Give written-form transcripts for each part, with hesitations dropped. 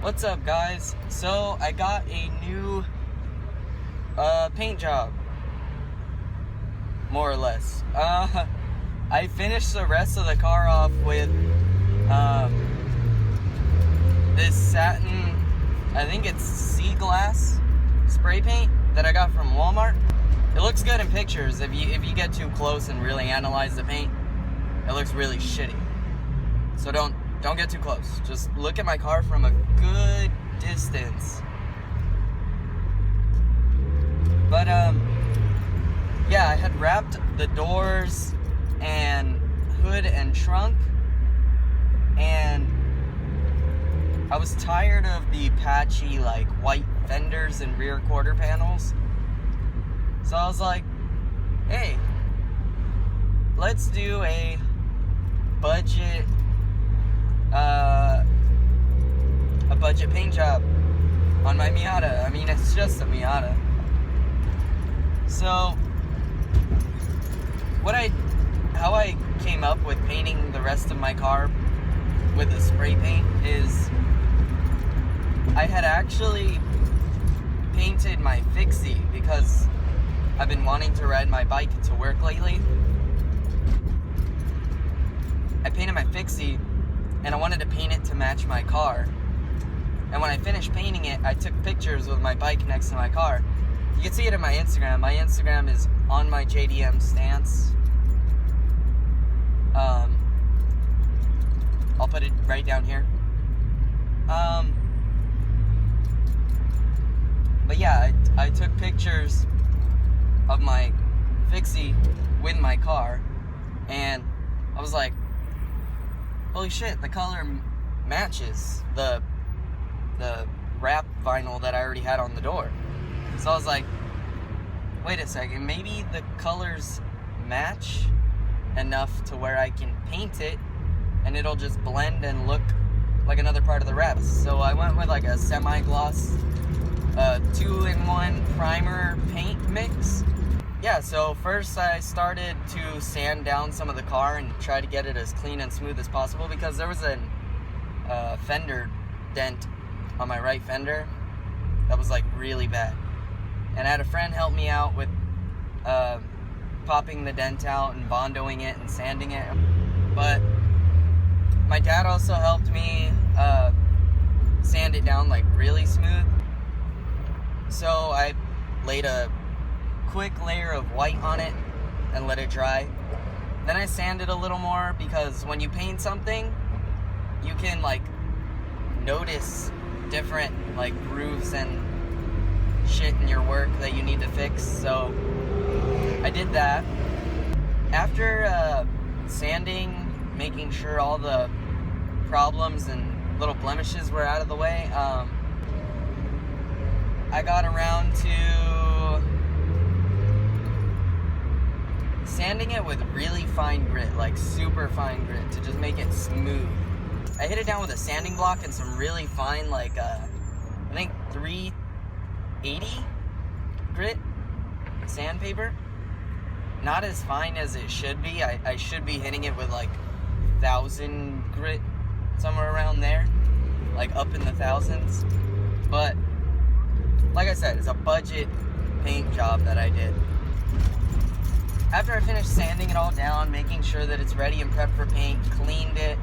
What's up, guys? So I got a new paint job, more or less. I finished the rest of the car off with this satin, I think it's sea glass spray paint that I got from Walmart. It looks good in pictures. If you get too close and really analyze the paint, it looks really shitty. So don't get too close. Just look at my car from a good distance. But yeah, I had wrapped the doors and hood and trunk, and I was tired of the patchy like white fenders and rear quarter panels. So I was like, hey, let's do a budget paint job on my Miata. I mean, it's just a Miata. So how I came up with painting the rest of my car with a spray paint is I had actually painted my fixie because I've been wanting to ride my bike to work lately. I painted my fixie and I wanted to paint it to match my car. And when I finished painting it, I took pictures with my bike next to my car. You can see it in my Instagram. My Instagram is on my JDM stance. I'll put it right down here. But yeah, I took pictures of my fixie with my car, and I was like, holy shit, the color matches the wrap vinyl that I already had on the door. So I was like, wait a second, maybe the colors match enough to where I can paint it and it'll just blend and look like another part of the wrap. So I went with like a semi-gloss 2-in-1 primer paint mix. Yeah, so first I started to sand down some of the car and try to get it as clean and smooth as possible because there was a fender dent on my right fender that was like really bad. And I had a friend help me out with popping the dent out and bondoing it and sanding it. But my dad also helped me sand it down like really smooth. So I laid a quick layer of white on it and let it dry. Then I sanded a little more because when you paint something, you can like notice different like grooves and shit in your work that you need to fix. So I did that. After sanding, making sure all the problems and little blemishes were out of the way, I got around to sanding it with really fine grit, like super fine grit, to just make it smooth. I hit it down with a sanding block and some really fine, like, I think 380 grit sandpaper. Not as fine as it should be. I should be hitting it with, like, 1,000 grit, somewhere around there. Like, up in the thousands. But, like I said, it's a budget paint job that I did. After I finished sanding it all down, making sure that it's ready and prepped for paint, cleaned it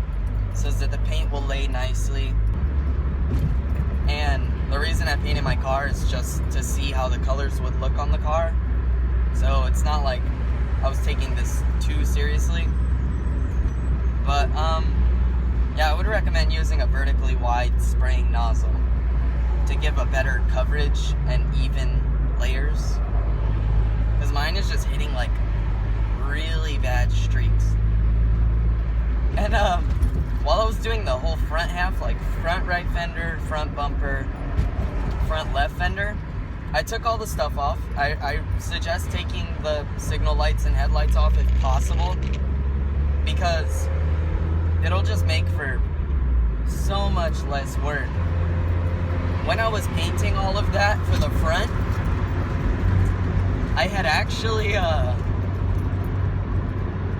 so that the paint will lay nicely. And the reason I painted my car is just to see how the colors would look on the car. So it's not like I was taking this too seriously. But yeah, I would recommend using a vertically wide spraying nozzle to give a better coverage and even layers. Because mine is just hitting like really bad streaks. And while I was doing the whole front half, like front right fender, front bumper, front left fender, I took all the stuff off. I suggest taking the signal lights and headlights off if possible, because it'll just make for so much less work. When I was painting all of that for the front, I had actually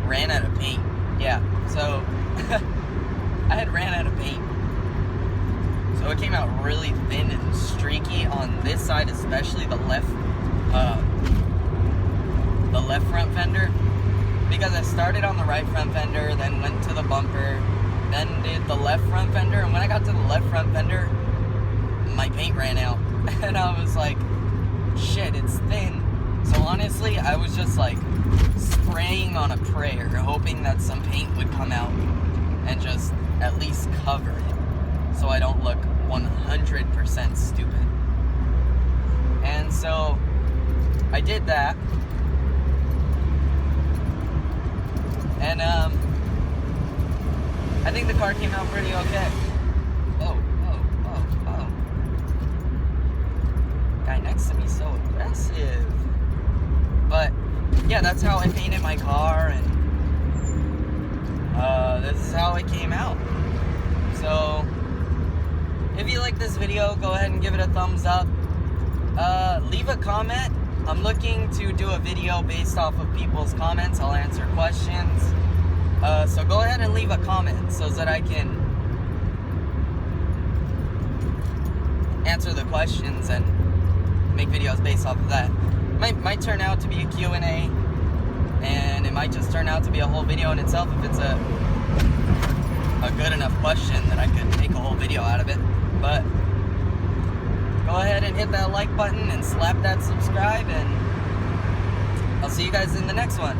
ran out of paint. Yeah, so I had ran out of paint. So So it came out really thin and streaky on this side, especially the left front fender. Because I started on the right front fender, then went to the bumper, then did the left front fender, and when I got to the left front fender, my paint ran out. And I was like, shit, it's thin. So honestly, I was just like spraying on a prayer, hoping that some paint would come out and just at least cover it, so I don't look 100% stupid. And so I did that. And I think the car came out pretty okay. Oh. Guy next to me so aggressive. But yeah, that's how I painted my car, and this is how it came out. So if you like this video, go ahead and give it a thumbs up. Leave a comment. I'm looking to do a video based off of people's comments. I'll answer questions. So go ahead and leave a comment so that I can answer the questions and make videos based off of that. Might turn out to be a Q&A, and it might just turn out to be a whole video in itself if it's a good enough question that I could make a whole video out of it. But go ahead and hit that like button and slap that subscribe, and I'll see you guys in the next one.